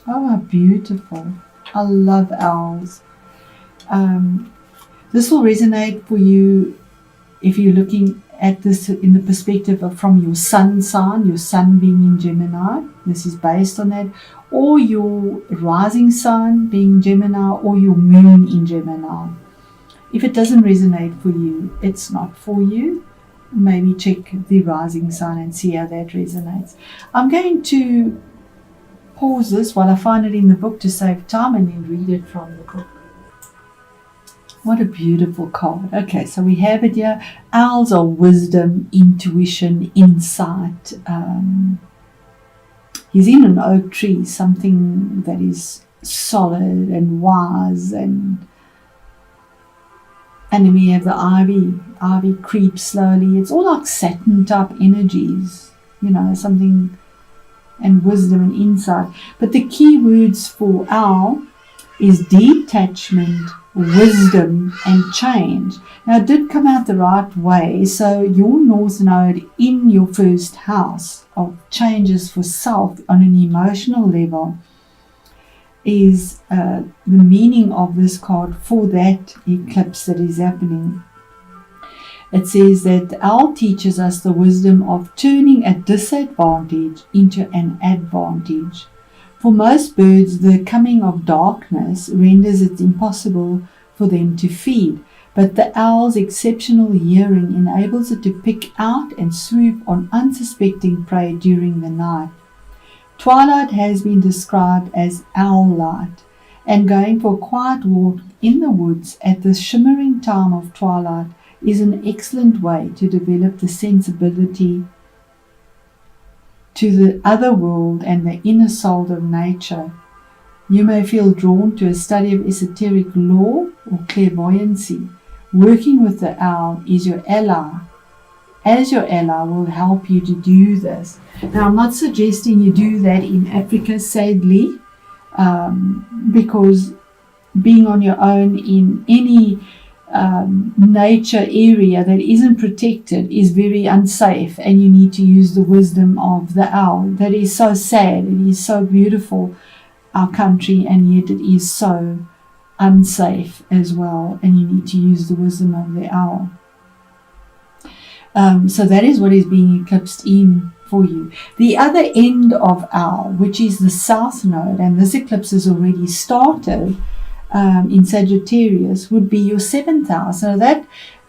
Oh, how beautiful. I love owls. This will resonate for you if you're looking at this in the perspective of from your sun sign, your sun being in Gemini. This is based on that. Or your rising sign being Gemini, or your moon in Gemini. If it doesn't resonate for you, it's not for you. Maybe check the rising sign and see how that resonates. I'm going to pause this while I find it in the book to save time and then read it from the book. What a beautiful card. Okay, so we have it here. Owls are wisdom, intuition, insight. He's in an oak tree, something that is solid and wise, and then we have the ivy. Ivy creeps slowly. It's all like Saturn type energies, something, and wisdom and insight. But the key words for owl is detachment, wisdom, and change. Now, it did come out the right way. So your North Node in your first house of changes for self on an emotional level is the meaning of this card for that eclipse that is happening. It says that the owl teaches us the wisdom of turning a disadvantage into an advantage. For most birds, the coming of darkness renders it impossible for them to feed, but the owl's exceptional hearing enables it to pick out and swoop on unsuspecting prey during the night. Twilight has been described as owl light, and going for a quiet walk in the woods at the shimmering time of twilight is an excellent way to develop the sensibility to the other world and the inner soul of nature. You may feel drawn to a study of esoteric lore or clairvoyancy. Working with the owl is your ally, as your ally will help you to do this. Now, I'm not suggesting you do that in Africa, sadly, because being on your own in any nature area that isn't protected is very unsafe, and you need to use the wisdom of the owl. That is so sad. It is so beautiful, our country, and yet it is so unsafe as well, and you need to use the wisdom of the owl. So that is what is being eclipsed in for you. The other end of owl, which is the south node, and this eclipse has already started in Sagittarius, would be your 7th house. So that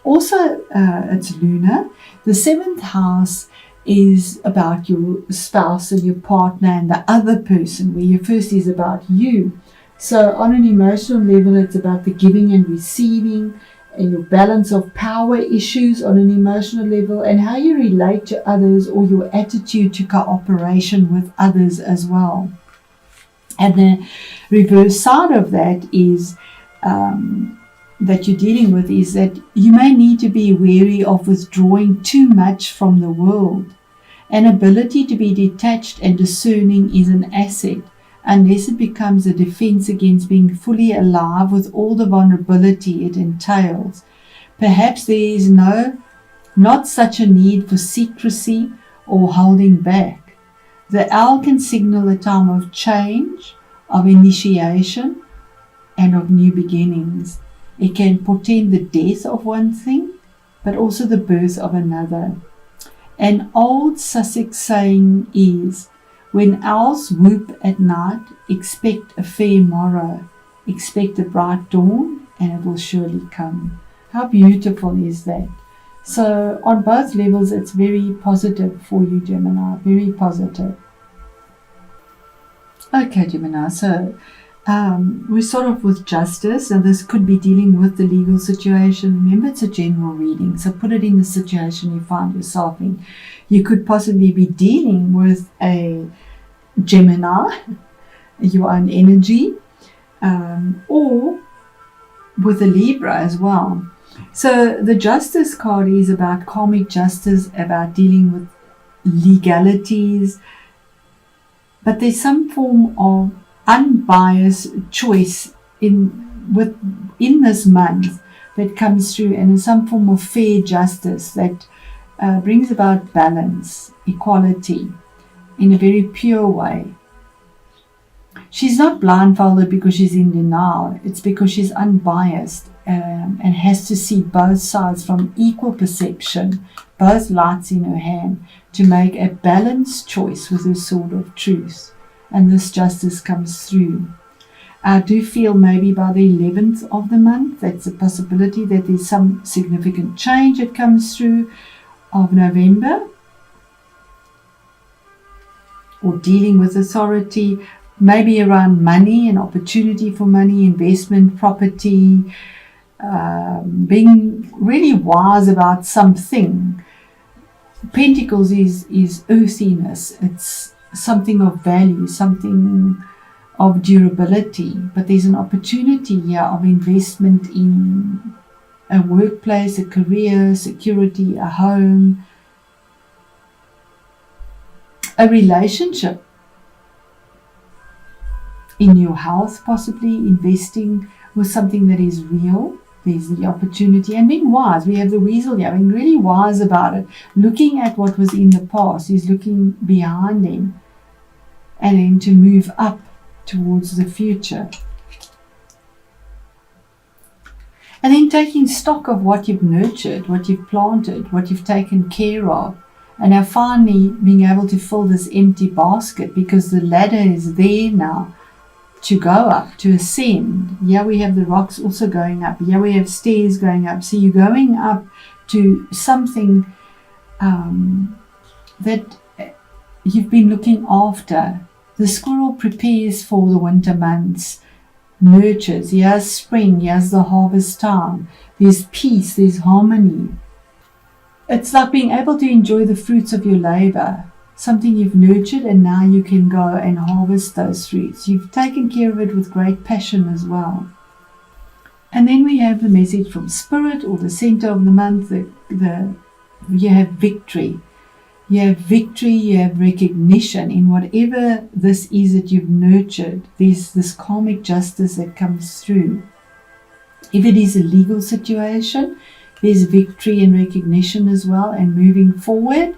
also, it's lunar. The 7th house is about your spouse and your partner and the other person, where your first is about you. So on an emotional level, it's about the giving and receiving, and your balance of power issues on an emotional level, and how you relate to others, or your attitude to cooperation with others as well. And the reverse side of that is that you're dealing with is that you may need to be wary of withdrawing too much from the world. An ability to be detached and discerning is an asset, unless it becomes a defense against being fully alive with all the vulnerability it entails. Perhaps there is not such a need for secrecy or holding back. The owl can signal a time of change, of initiation, and of new beginnings. It can portend the death of one thing, but also the birth of another. An old Sussex saying is, when owls whoop at night, expect a fair morrow, expect a bright dawn, and it will surely come. How beautiful is that? So on both levels, it's very positive for you, Gemini, very positive. Okay, Gemini, so we start off with justice, and this could be dealing with the legal situation. Remember, it's a general reading, so put it in the situation you find yourself in. You could possibly be dealing with a Gemini, your own energy, or with a Libra as well. So the justice card is about karmic justice, about dealing with legalities, but there's some form of unbiased choice in this month that comes through, and some form of fair justice that brings about balance, equality, in a very pure way. She's not blindfolded because she's in denial. It's because she's unbiased and has to see both sides from equal perception, both lights in her hand, to make a balanced choice with her sword of truth. And this justice comes through. I do feel maybe by the 11th of the month, that's a possibility that there's some significant change that comes through of November, or dealing with authority, maybe around money, an opportunity for money, investment, property, being really wise about something. Pentacles is earthiness. It's something of value, something of durability, but there's an opportunity here of investment in a workplace, a career, security, a home, a relationship, in your health, possibly investing with something that is real. There's the opportunity, and being wise. We have the weasel here, being really wise about it, looking at what was in the past. He's looking behind him and then to move up towards the future. And then taking stock of what you've nurtured, what you've planted, what you've taken care of. And now finally being able to fill this empty basket, because the ladder is there now to go up, to ascend. Here we have the rocks also going up. Here we have stairs going up. So you're going up to something that you've been looking after. The squirrel prepares for the winter months, nurtures. Here's spring, here's the harvest time. There's peace, there's harmony. It's like being able to enjoy the fruits of your labor, something you've nurtured, and now you can go and harvest those fruits. You've taken care of it with great passion as well. And then we have the message from Spirit, or the center of the month. You have victory. You have victory, you have recognition in whatever this is that you've nurtured. There's this karmic justice that comes through. If it is a legal situation, there's victory and recognition as well, and moving forward.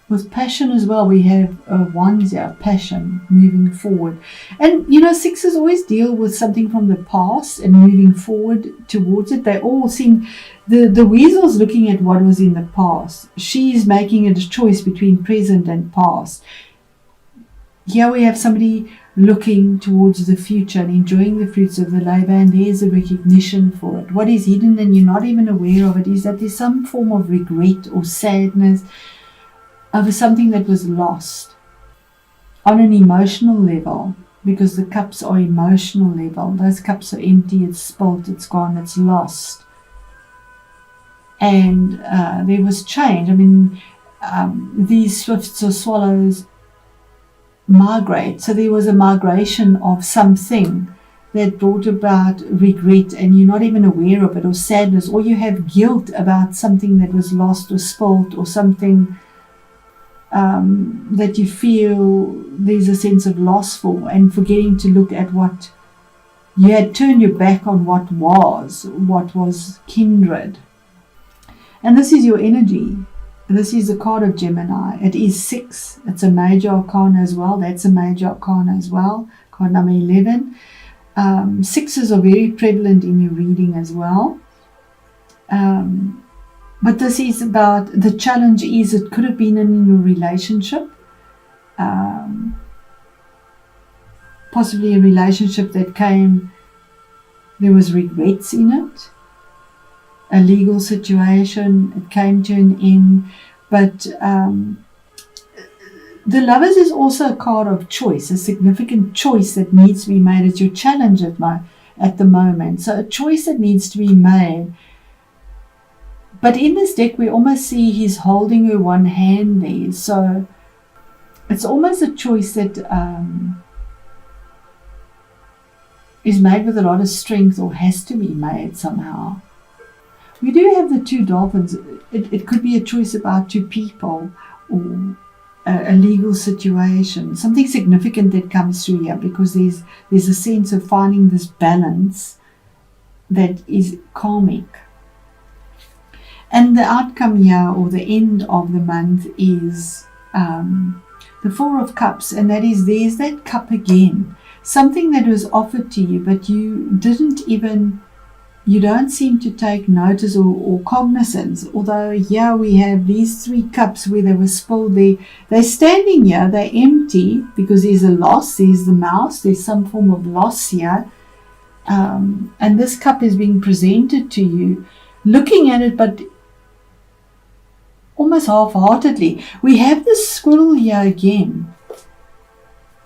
With passion as well, we have wands here, passion, moving forward. And sixes always deal with something from the past and moving forward towards it. They all seem, the weasel's looking at what was in the past. She's making a choice between present and past. Here we have somebody looking towards the future and enjoying the fruits of the labor, and there's a recognition for it. What is hidden and you're not even aware of it is that there's some form of regret or sadness over something that was lost on an emotional level, because the cups are emotional level. Those cups are empty, it's spilt, it's gone, it's lost. And there was change. These swifts or swallows migrate. So there was a migration of something that brought about regret, and you're not even aware of it, or sadness, or you have guilt about something that was lost or spilt, or something that you feel there's a sense of loss for, and forgetting to look at what you had turned your back on, what was kindred. And this is your energy. This is the card of Gemini. It is 6. It's a major arcana as well. That's a major arcana as well. Card number 11. Sixes are very prevalent in your reading as well. But this is about, the challenge is, it could have been in a relationship. Possibly a relationship that there was regrets in it. A legal situation, it came to an end. But the Lovers is also a card of choice, a significant choice that needs to be made. It's your challenge at the moment. So a choice that needs to be made. But in this deck, we almost see he's holding her one hand there. So it's almost a choice that is made with a lot of strength, or has to be made somehow. We do have the 2 dolphins. It could be a choice about 2 people, or a legal situation, something significant that comes through here, because there's a sense of finding this balance that is karmic. And the outcome here, or the end of the month, is the Four of Cups, and that is, there's that cup again. Something that was offered to you, but you don't seem to take notice or cognizance. Although here we have these 3 cups where they were spilled there. They're standing here, they're empty, because there's a loss, there's the mouse, there's some form of loss here. And this cup is being presented to you, looking at it, but almost half-heartedly. We have the squirrel here again.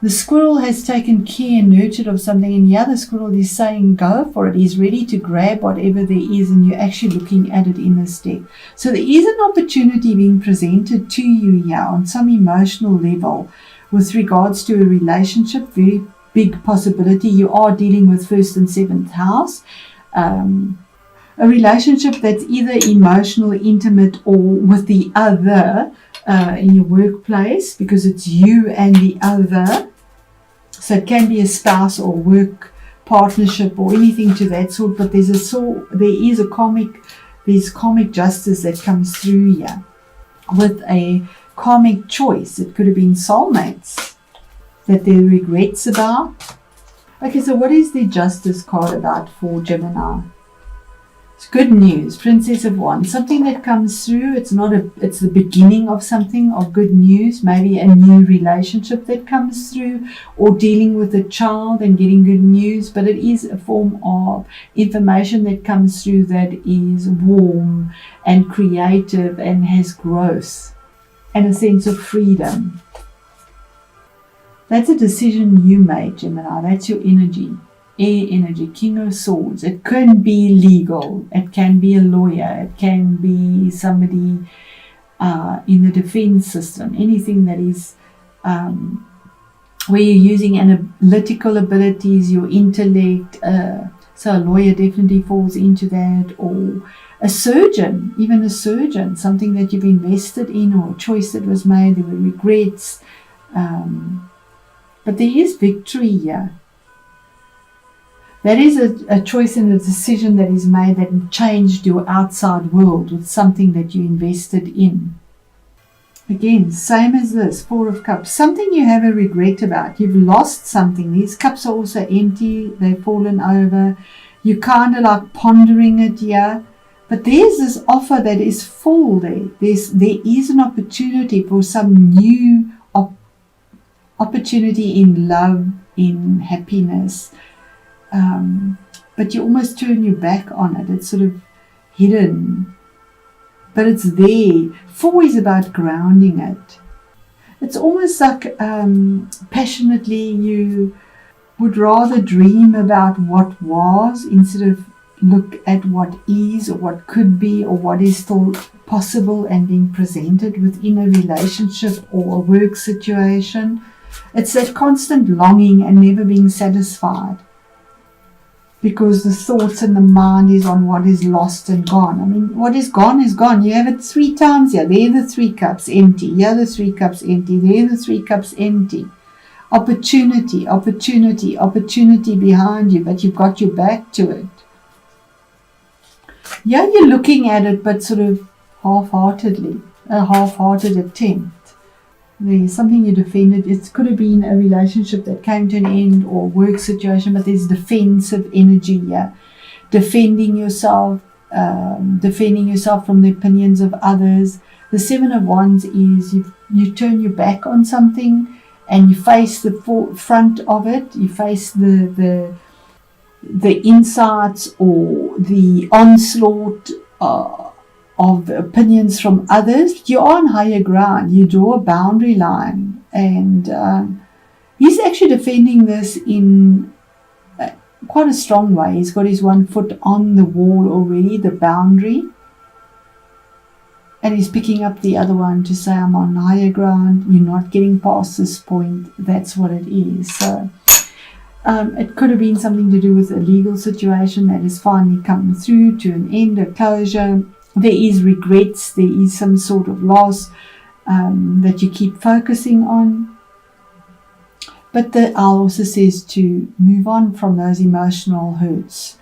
The squirrel has taken care and nurtured of something, and the other squirrel is saying, go for it. He's ready to grab whatever there is, and you're actually looking at it in this deck. So there is an opportunity being presented to you here on some emotional level with regards to a relationship. Very big possibility. You are dealing with 1st and 7th house. A relationship that's either emotional, intimate, or with the other in your workplace, because it's you and the other. So it can be a spouse or work partnership or anything to that sort. But there's karmic justice that comes through here with a karmic choice. It could have been soulmates that there are regrets about. Okay, so what is the justice card about for Gemini? It's good news, Princess of Wands, something that comes through. It's the beginning of something, of good news, maybe a new relationship that comes through, or dealing with a child and getting good news. But it is a form of information that comes through that is warm and creative and has growth and a sense of freedom. That's a decision you made, Gemini. That's your energy. Air energy, King of Swords. It can be legal. It can be a lawyer. It can be somebody in the defense system. Anything that is where you're using analytical abilities, your intellect. So a lawyer definitely falls into that. Or a surgeon, even a surgeon. Something that you've invested in, or a choice that was made. There were regrets. But there is victory here. That is a choice and a decision that is made that changed your outside world with something that you invested in. Again, same as this, Four of Cups. Something you have a regret about. You've lost something. These cups are also empty. They've fallen over. You're kind of like pondering it here. But there's this offer that is full there. There is an opportunity for some new opportunity in love, in happiness. But you almost turn your back on it. It's sort of hidden, but it's there. 4 is about grounding it. It's almost like passionately you would rather dream about what was instead of look at what is, or what could be, or what is still possible and being presented within a relationship or a work situation. It's that constant longing and never being satisfied, because the thoughts and the mind is on what is lost and gone. I mean, what is gone is gone. You have it 3 times here. There are the 3 cups empty. Here are the 3 cups empty. There are the 3 cups empty. Opportunity, opportunity, opportunity behind you, but you've got your back to it. Yeah, you're looking at it, but sort of half-heartedly, a half-hearted attempt. There's something you defended. It could have been a relationship that came to an end, or a work situation, but there's defensive energy here. Defending yourself from the opinions of others. The 7 of Wands is you turn your back on something and you face the front of it. You face the insights or the onslaught of opinions from others. You're on higher ground. You draw a boundary line, and he's actually defending this in quite a strong way. He's got his 1 foot on the wall already, the boundary, and he's picking up the other one to say, I'm on higher ground. You're not getting past this point. That's what it is. So it could have been something to do with a legal situation that is finally coming through to an end, a closure. There is regrets, there is some sort of loss that you keep focusing on. But the owl also says to move on from those emotional hurts.